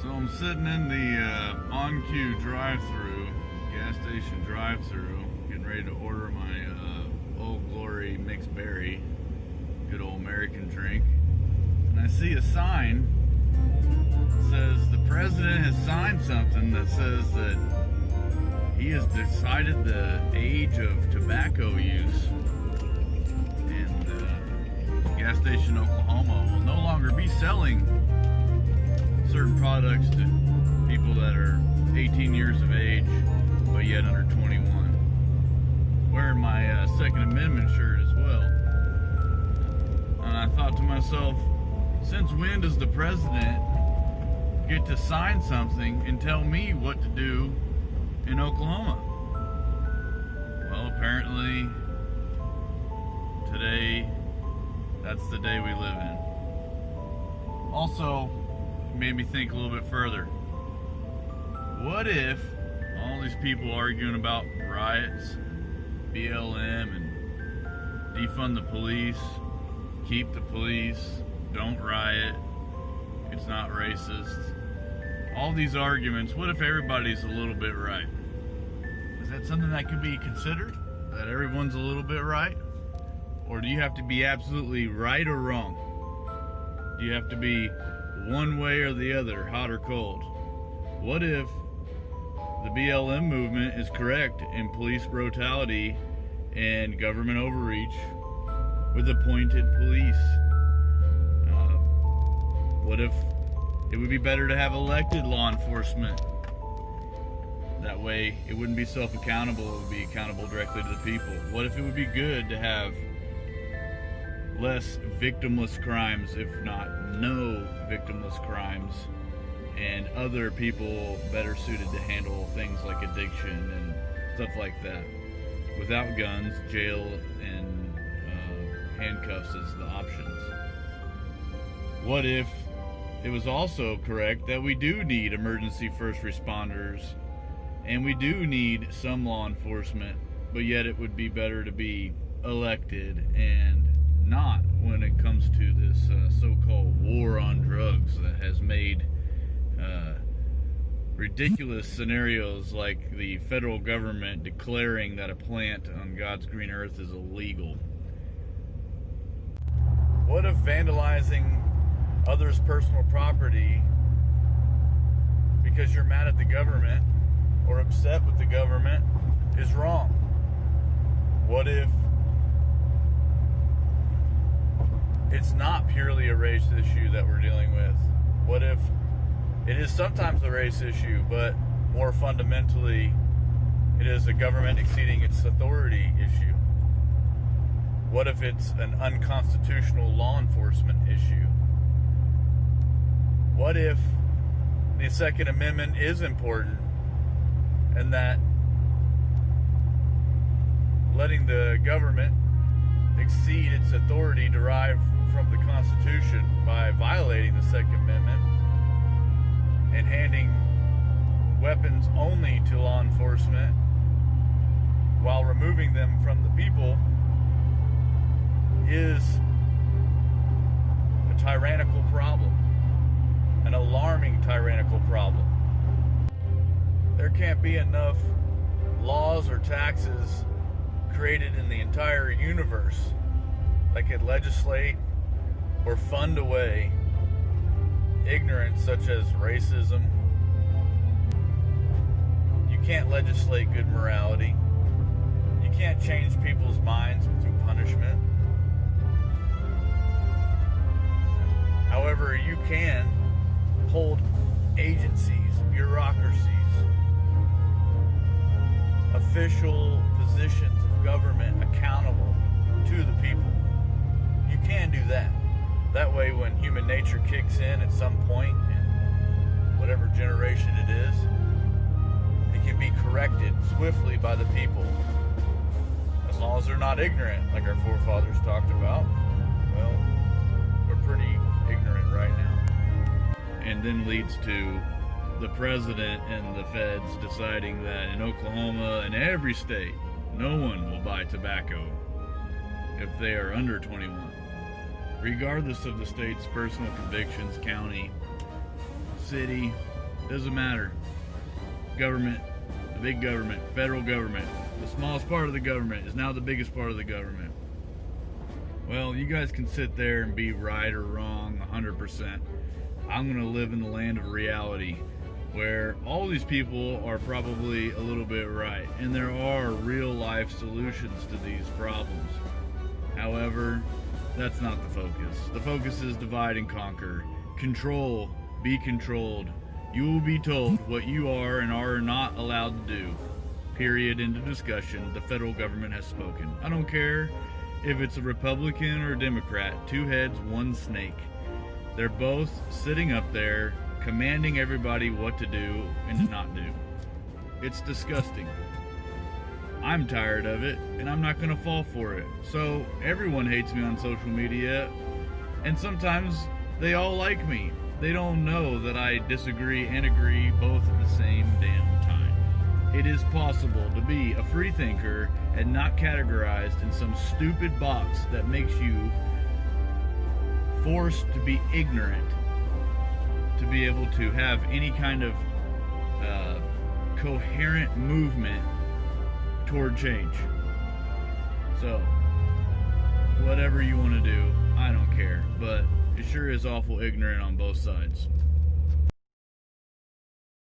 So I'm sitting in the on-cue drive-thru, gas station drive-thru, getting ready to order my Old Glory mixed berry, good old American drink, and I see a sign that says the president has signed something that says that he has decided the age of tobacco use, and the gas station in Oklahoma will no longer be selling certain products to people that are 18 years of age but yet under 21. Wearing my Second Amendment shirt as well. And I thought to myself, since when does the president get to sign something and tell me what to do in Oklahoma? Well, apparently today, that's the day we live in. Also, made me think a little bit further. What if all these people arguing about riots, BLM, and defund the police, keep the police, don't riot, it's not racist, all these arguments, what if everybody's a little bit right? Is that something that could be considered? That everyone's a little bit right? Or do you have to be absolutely right or wrong? Do you have to be one way or the other, hot or cold? What if the BLM movement is correct in police brutality and government overreach with appointed police? What if it would be better to have elected law enforcement? That way it wouldn't be self-accountable, it would be accountable directly to the people. What if it would be good to have less victimless crimes, if not no victimless crimes, and other people better suited to handle things like addiction and stuff like that, without guns, jail, and handcuffs as the options? What if it was also correct that we do need emergency first responders and we do need some law enforcement, but yet it would be better to be elected and not when it comes to this so-called war on drugs that has made ridiculous scenarios like the federal government declaring that a plant on God's green earth is illegal? What if vandalizing others' personal property because you're mad at the government or upset with the government is wrong? What if it's not purely a race issue that we're dealing with? What if it is sometimes a race issue, but more fundamentally, it is a government exceeding its authority issue? What if it's an unconstitutional law enforcement issue? What if the Second Amendment is important and that letting the government exceed its authority derived from the Constitution by violating the Second Amendment and handing weapons only to law enforcement while removing them from the people is a tyrannical problem, an alarming tyrannical problem? There can't be enough laws or taxes created in the entire universe that could legislate or fund away ignorance such as racism. You can't legislate good morality. You can't change people's minds through punishment. However, you can hold agencies, bureaucracies, official positions of government accountable to the people. You can do that. That way, when human nature kicks in at some point in whatever generation it is, it can be corrected swiftly by the people. As long as they're not ignorant, like our forefathers talked about. Well, we're pretty ignorant right now. And then leads to the president and the feds deciding that in Oklahoma and every state, no one will buy tobacco if they are under 21, regardless of the state's personal convictions, county, city, Doesn't matter. Government, the big government, federal government, the smallest part of the government is now the biggest part of the government. Well, you guys can sit there and be right or wrong 100%. I'm going to live in the land of reality where all these people are probably a little bit right, and there are real life solutions to these problems. However, that's not the focus. The focus is divide and conquer. Control, be controlled. You will be told what you are and are not allowed to do. Period. End of discussion. The federal government has spoken. I don't care if it's a Republican or a Democrat. Two heads, one snake. They're both sitting up there commanding everybody what to do and to not do. It's disgusting. I'm tired of it, and I'm not going to fall for it. So everyone hates me on social media, and sometimes they all like me. They don't know that I disagree and agree both at the same damn time. It is possible to be a free thinker and not categorized in some stupid box that makes you forced to be ignorant to be able to have any kind of coherent movement toward change. So, whatever you want to do, I don't care, but it sure is awful ignorant on both sides.